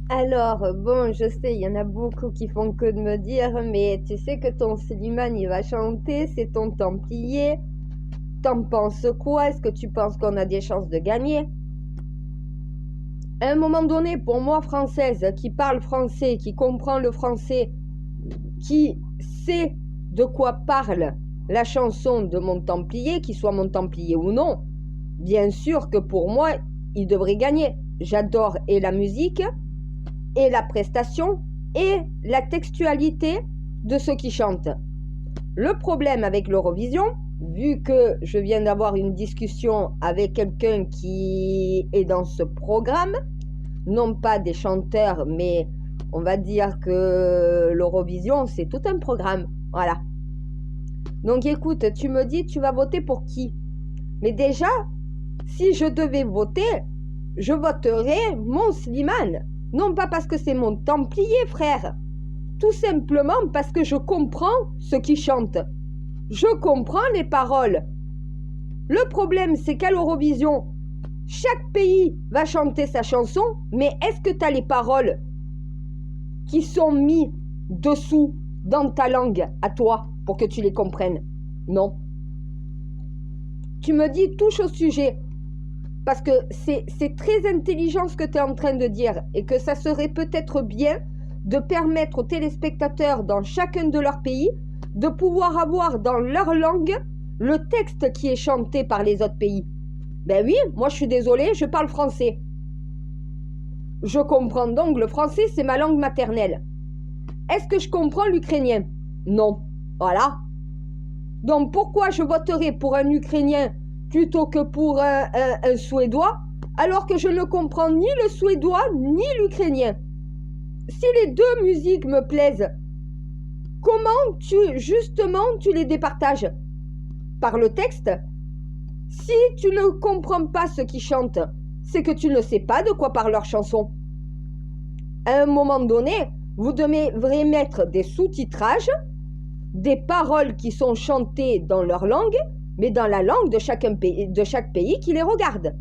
Alors, bon, je sais, il y en a beaucoup qui font que de me dire, mais tu sais que ton Slimane, il va chanter, c'est ton Templier. T'en penses quoi? Est-ce que tu penses qu'on a des chances de gagner? À un moment donné, pour moi, française, qui parle français, qui comprend le français, qui sait de quoi parle la chanson de mon Templier, qu'il soit mon Templier ou non, bien sûr que pour moi, il devrait gagner. J'adore et la musique, et la prestation, et la textualité de ceux qui chantent. Le problème avec l'Eurovision, vu que je viens d'avoir une discussion avec quelqu'un qui est dans ce programme, non pas des chanteurs, mais on va dire que l'Eurovision, c'est tout un programme. Voilà. Donc écoute, tu me dis, tu vas voter pour qui? Mais déjà, si je devais voter, je voterais mon Slimane. Non pas parce que c'est mon Templier, frère. Tout simplement parce que je comprends ce qu'il chante. Je comprends les paroles. Le problème, c'est qu'à l'Eurovision, chaque pays va chanter sa chanson, mais est-ce que tu as les paroles qui sont mises dessous dans ta langue à toi pour que tu les comprennes? Non. Tu me dis, touche au sujet, parce que c'est très intelligent ce que tu es en train de dire, et que ça serait peut-être bien de permettre aux téléspectateurs dans chacun de leurs pays de pouvoir avoir dans leur langue le texte qui est chanté par les autres pays. Ben oui, moi je suis désolée, je parle français. Je comprends donc le français, c'est ma langue maternelle. Est-ce que je comprends l'ukrainien? Non. Voilà. Donc pourquoi je voterai pour un Ukrainien plutôt que pour un Suédois, alors que je ne comprends ni le suédois ni l'ukrainien? Si les deux musiques me plaisent, comment tu les départages? Par le texte? Si tu ne comprends pas ce qu'ils chantent, c'est que tu ne sais pas de quoi parle leur chanson. À un moment donné, vous devrez mettre des sous-titrages, des paroles qui sont chantées dans leur langue, mais dans la langue de chaque pays qui les regarde.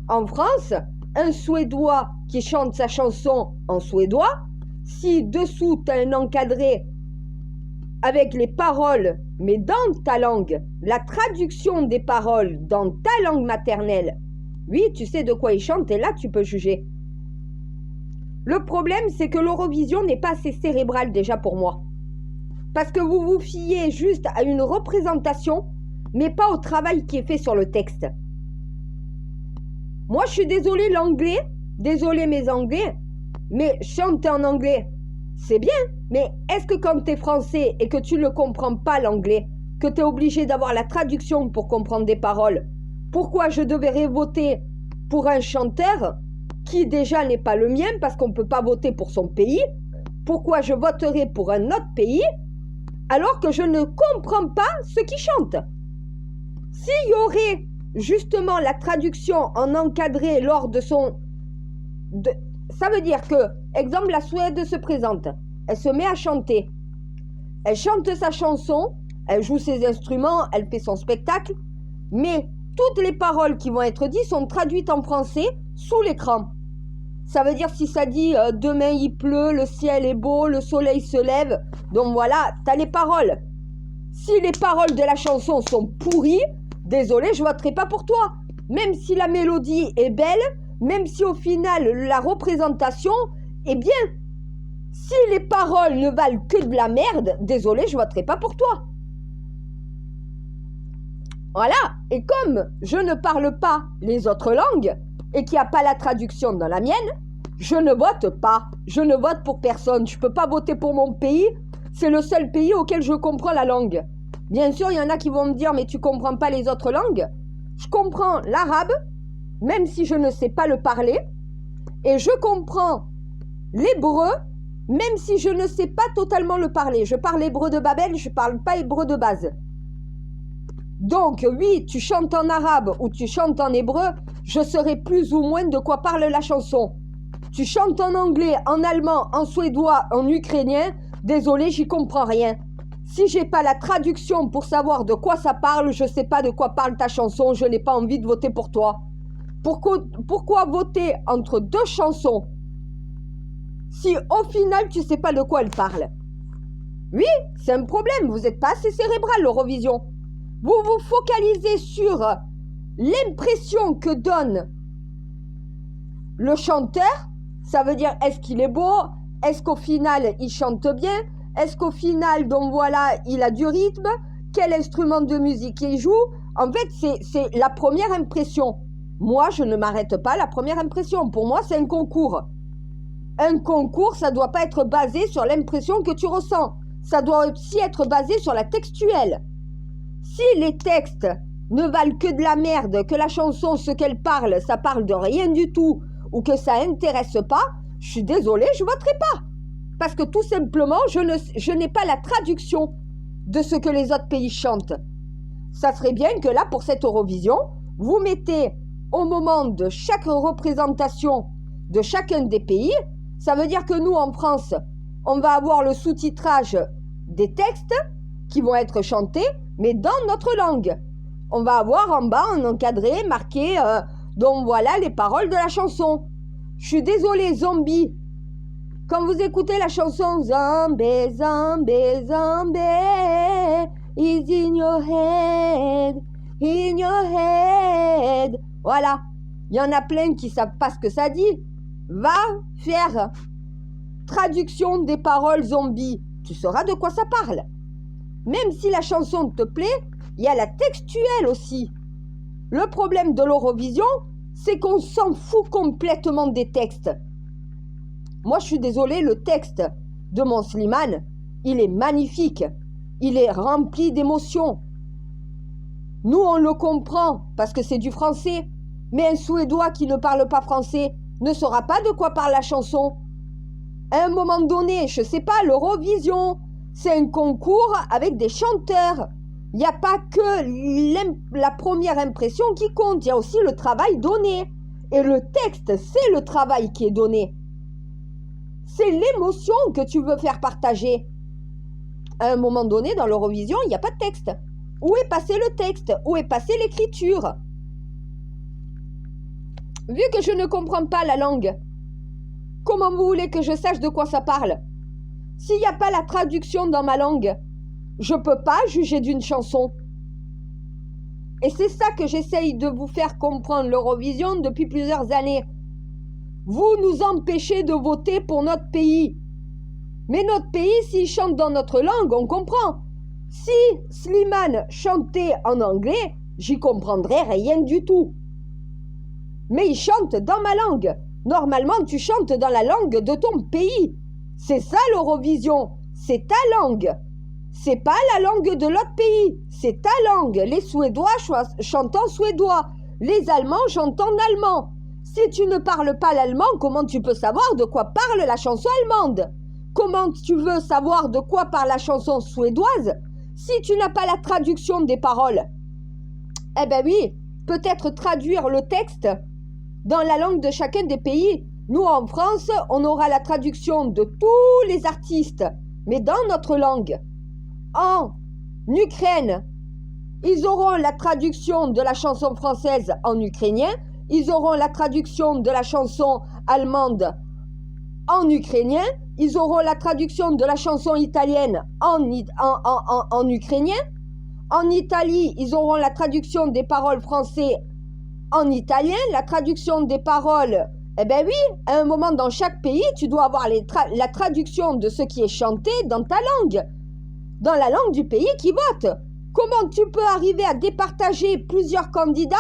En France, un Suédois qui chante sa chanson en suédois, si dessous tu as un encadré avec les paroles, mais dans ta langue, la traduction des paroles dans ta langue maternelle, oui, tu sais de quoi il chante et là tu peux juger. Le problème, c'est que l'Eurovision n'est pas assez cérébrale déjà pour moi. Parce que vous vous fiez juste à une représentation, mais pas au travail qui est fait sur le texte. Moi, je suis désolée l'anglais, désolée mes anglais, mais chanter en anglais, c'est bien. Mais est-ce que quand tu es français et que tu ne comprends pas l'anglais, que tu es obligé d'avoir la traduction pour comprendre des paroles, pourquoi je devrais voter pour un chanteur qui déjà n'est pas le mien parce qu'on ne peut pas voter pour son pays? Pourquoi je voterai pour un autre pays alors que je ne comprends pas ce qu'il chante? S'il y aurait justement la traduction en encadré lors de son... ça veut dire que, exemple, la Suède se présente, elle se met à chanter, elle chante sa chanson, elle joue ses instruments, elle fait son spectacle, mais toutes les paroles qui vont être dites sont traduites en français sous l'écran. Ça veut dire si ça dit demain il pleut, le ciel est beau, le soleil se lève, donc voilà, t'as les paroles. Si les paroles de la chanson sont pourries, désolé, je voterai pas pour toi. Même si la mélodie est belle, même si au final la représentation est bien. Si les paroles ne valent que de la merde, désolé, je voterai pas pour toi. Voilà, et comme je ne parle pas les autres langues et qu'il n'y a pas la traduction dans la mienne, je ne vote pas. Je ne vote pour personne. Je ne peux pas voter pour mon pays. C'est le seul pays auquel je comprends la langue. Bien sûr, il y en a qui vont me dire, mais tu ne comprends pas les autres langues. Je comprends l'arabe, même si je ne sais pas le parler. Et je comprends l'hébreu, même si je ne sais pas totalement le parler. Je parle hébreu de Babel, je ne parle pas hébreu de base. Donc oui, tu chantes en arabe ou tu chantes en hébreu, je saurai plus ou moins de quoi parle la chanson. Tu chantes en anglais, en allemand, en suédois, en ukrainien, désolé, j'y comprends rien. Si j'ai pas la traduction pour savoir de quoi ça parle, je sais pas de quoi parle ta chanson, je n'ai pas envie de voter pour toi. Pourquoi voter entre deux chansons si au final tu sais pas de quoi elle parle? Oui, c'est un problème, vous n'êtes pas assez cérébral, l'Eurovision. Vous vous focalisez sur l'impression que donne le chanteur. Ça veut dire, est-ce qu'il est beau? Est-ce qu'au final, il chante bien? Est-ce qu'au final, donc voilà, il a du rythme? Quel instrument de musique il joue? En fait, c'est la première impression. Moi, je ne m'arrête pas à la première impression. Pour moi, c'est un concours. Un concours, ça ne doit pas être basé sur l'impression que tu ressens. Ça doit aussi être basé sur la textuelle. Si les textes ne valent que de la merde, que la chanson, ce qu'elle parle, ça parle de rien du tout, ou que ça intéresse pas, je suis désolée, je voterai pas. Parce que tout simplement, je n'ai pas la traduction de ce que les autres pays chantent. Ça serait bien que là, pour cette Eurovision, vous mettez au moment de chaque représentation de chacun des pays, ça veut dire que nous, en France, on va avoir le sous-titrage des textes qui vont être chantés, mais dans notre langue. On va avoir en bas, en encadré, marqué, donc voilà les paroles de la chanson. Je suis désolée, Zombie. Quand vous écoutez la chanson Zombie, Zombie, Zombie, is in your head, in your head. Voilà. Il y en a plein qui ne savent pas ce que ça dit. Va faire traduction des paroles Zombie. Tu sauras de quoi ça parle. Même si la chanson te plaît, il y a la textuelle aussi. Le problème de l'Eurovision, c'est qu'on s'en fout complètement des textes. Moi, je suis désolée, le texte de mon Slimane, il est magnifique. Il est rempli d'émotions. Nous, on le comprend parce que c'est du français. Mais un Suédois qui ne parle pas français ne saura pas de quoi parle la chanson. À un moment donné, je ne sais pas, l'Eurovision, c'est un concours avec des chanteurs. Il n'y a pas que la première impression qui compte, il y a aussi le travail donné. Et le texte, c'est le travail qui est donné. C'est l'émotion que tu veux faire partager. À un moment donné, dans l'Eurovision, il n'y a pas de texte. Où est passé le texte? Où est passée l'écriture? Vu que je ne comprends pas la langue, comment vous voulez que je sache de quoi ça parle? S'il n'y a pas la traduction dans ma langue, je ne peux pas juger d'une chanson. Et c'est ça que j'essaye de vous faire comprendre l'Eurovision depuis plusieurs années. Vous nous empêchez de voter pour notre pays. Mais notre pays, s'il chante dans notre langue, on comprend. Si Slimane chantait en anglais, j'y comprendrais rien du tout. Mais il chante dans ma langue. Normalement, tu chantes dans la langue de ton pays. C'est ça l'Eurovision. C'est ta langue. C'est pas la langue de l'autre pays. C'est ta langue. Les Suédois chantent en suédois. Les Allemands chantent en allemand. Si tu ne parles pas l'allemand, comment tu peux savoir de quoi parle la chanson allemande? Comment tu veux savoir de quoi parle la chanson suédoise si tu n'as pas la traduction des paroles? Eh ben oui, peut-être traduire le texte dans la langue de chacun des pays. Nous, en France, on aura la traduction de tous les artistes, mais dans notre langue. En Ukraine, ils auront la traduction de la chanson française en ukrainien. Ils auront la traduction de la chanson allemande en ukrainien. Ils auront la traduction de la chanson italienne en ukrainien. En Italie, ils auront la traduction des paroles françaises en italien. La traduction des paroles, eh bien oui, à un moment dans chaque pays, tu dois avoir la traduction de ce qui est chanté dans ta langue, dans la langue du pays qui vote. Comment tu peux arriver à départager plusieurs candidats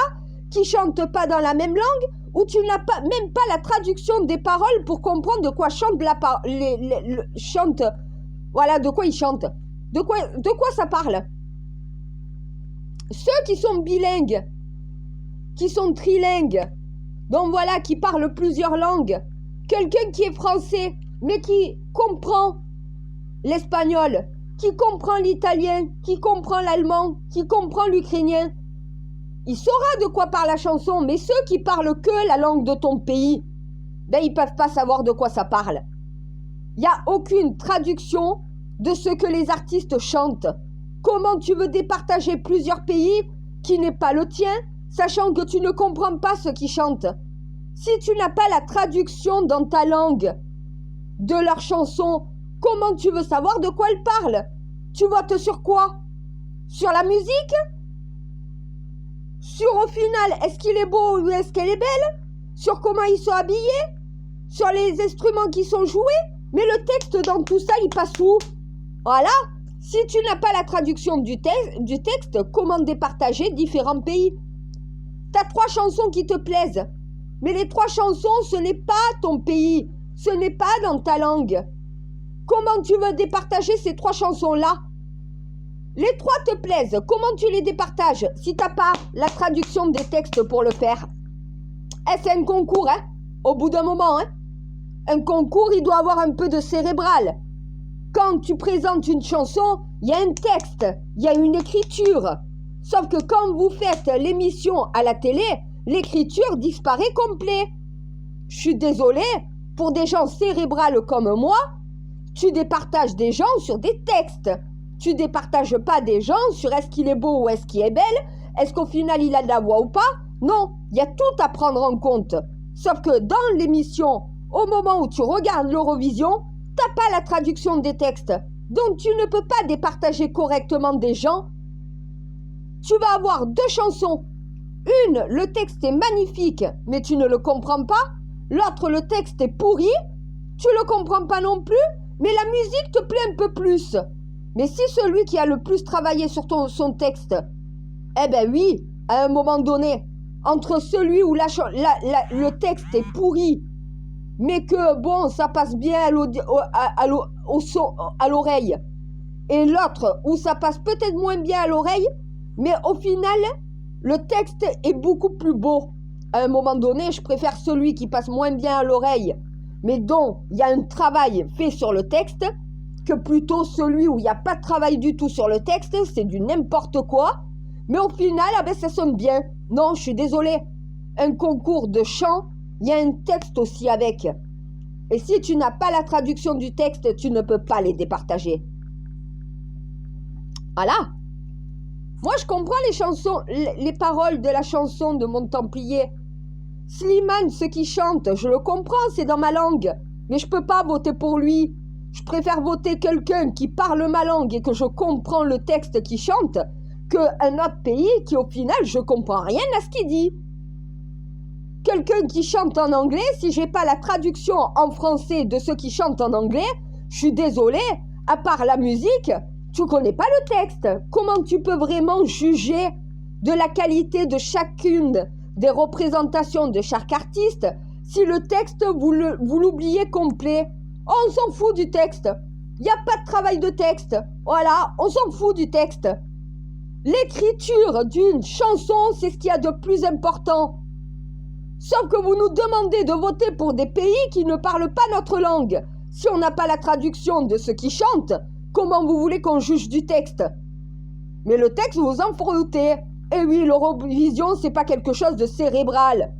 qui chantent pas dans la même langue, où tu n'as même pas la traduction des paroles pour comprendre de quoi chante voilà, de quoi ils chantent, de quoi ça parle. Ceux qui sont bilingues, qui sont trilingues, donc voilà, qui parlent plusieurs langues, quelqu'un qui est français, mais qui comprend l'espagnol, qui comprend l'italien, qui comprend l'allemand, qui comprend l'ukrainien, il saura de quoi parle la chanson. Mais ceux qui parlent que la langue de ton pays, ben ils peuvent pas savoir de quoi ça parle. Il n'y a aucune traduction de ce que les artistes chantent. Comment tu veux départager plusieurs pays qui n'est pas le tien, sachant que tu ne comprends pas ce qu'ils chantent? Si tu n'as pas la traduction dans ta langue de leur chanson, comment tu veux savoir de quoi elles parlent? Tu votes sur quoi? Sur la musique? Sur au final, est-ce qu'il est beau ou est-ce qu'elle est belle? Sur comment ils sont habillés? Sur les instruments qui sont joués? Mais le texte dans tout ça, il passe où? Voilà. Si tu n'as pas la traduction du texte, comment départager différents pays? T'as 3 chansons qui te plaisent. Mais les 3 chansons, ce n'est pas ton pays. Ce n'est pas dans ta langue. Comment tu veux départager ces 3 chansons-là? Les 3 te plaisent. Comment tu les départages si t'as pas la traduction des textes pour le faire? C'est un concours, hein? Au bout d'un moment, hein? Un concours, il doit avoir un peu de cérébral. Quand tu présentes une chanson, il y a un texte, il y a une écriture. Sauf que quand vous faites l'émission à la télé, l'écriture disparaît complet. Je suis désolée, pour des gens cérébrales comme moi, tu départages des gens sur des textes. Tu départages pas des gens sur est-ce qu'il est beau ou est-ce qu'il est belle, est-ce qu'au final il a de la voix ou pas. Non, il y a tout à prendre en compte. Sauf que dans l'émission, au moment où tu regardes l'Eurovision, t'as pas la traduction des textes. Donc tu ne peux pas départager correctement des gens. Tu vas avoir 2 chansons. Une, le texte est magnifique, mais tu ne le comprends pas. L'autre, le texte est pourri. Tu le comprends pas non plus, mais la musique te plaît un peu plus. Mais si celui qui a le plus travaillé sur son texte, eh ben oui, à un moment donné, entre celui où le texte est pourri, mais que bon, ça passe bien à l'oreille, et l'autre où ça passe peut-être moins bien à l'oreille, mais au final, le texte est beaucoup plus beau. À un moment donné, je préfère celui qui passe moins bien à l'oreille, mais dont il y a un travail fait sur le texte, que plutôt celui où il n'y a pas de travail du tout sur le texte, c'est du n'importe quoi, mais au final, ah ben, ça sonne bien. Non, je suis désolée. Un concours de chant, il y a un texte aussi avec. Et si tu n'as pas la traduction du texte, tu ne peux pas les départager. Voilà. Moi, je comprends les chansons, les paroles de la chanson de Mon Templier. Slimane, ce qu'il chante, je le comprends, c'est dans ma langue. Mais je ne peux pas voter pour lui. Je préfère voter quelqu'un qui parle ma langue et que je comprends le texte qu'il chante qu'un autre pays qui, au final, je comprends rien à ce qu'il dit. Quelqu'un qui chante en anglais, si j'ai pas la traduction en français de ce qui chante en anglais, je suis désolée, à part la musique, tu connais pas le texte. Comment tu peux vraiment juger de la qualité de chacune des représentations de chaque artiste si le texte, vous l'oubliez complet? Oh, on s'en fout du texte. Il n'y a pas de travail de texte. Voilà, on s'en fout du texte. L'écriture d'une chanson, c'est ce qu'il y a de plus important. Sauf que vous nous demandez de voter pour des pays qui ne parlent pas notre langue. Si on n'a pas la traduction de ce qu'ils chantent, comment vous voulez qu'on juge du texte? Mais le texte, vous en foutez. Et oui, l'Eurovision, c'est pas quelque chose de cérébral.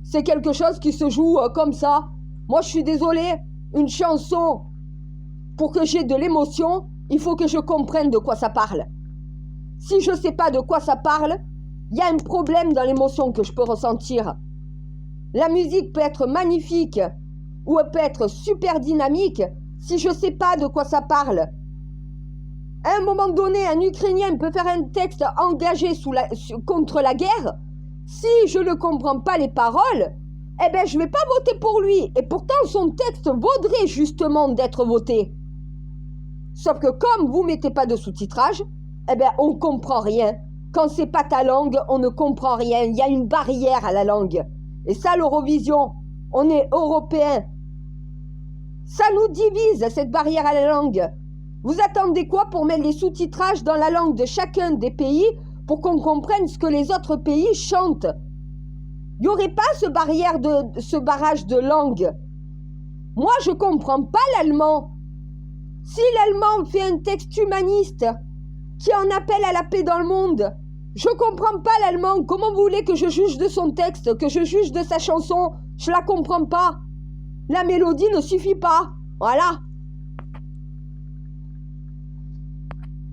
C'est quelque chose qui se joue comme ça. Moi, je suis désolée. Une chanson, pour que j'ai de l'émotion, il faut que je comprenne de quoi ça parle. Si je ne sais pas de quoi ça parle, il y a un problème dans l'émotion que je peux ressentir. La musique peut être magnifique ou elle peut être super dynamique si je ne sais pas de quoi ça parle. À un moment donné, un Ukrainien peut faire un texte engagé contre la guerre. Si je ne comprends pas les paroles, eh ben je ne vais pas voter pour lui. Et pourtant, son texte vaudrait justement d'être voté. Sauf que comme vous ne mettez pas de sous-titrage, eh ben on ne comprend rien. Quand c'est pas ta langue, on ne comprend rien. Il y a une barrière à la langue. Et ça, l'Eurovision, on est européens. Ça nous divise, cette barrière à la langue. Vous attendez quoi pour mettre les sous-titrages dans la langue de chacun des pays pour qu'on comprenne ce que les autres pays chantent? Il n'y aurait pas ce barrage de langue. Moi, je ne comprends pas l'allemand. Si l'allemand fait un texte humaniste qui en appelle à la paix dans le monde, je ne comprends pas l'allemand. Comment vous voulez que je juge de son texte, que je juge de sa chanson? Je ne la comprends pas. La mélodie ne suffit pas. Voilà.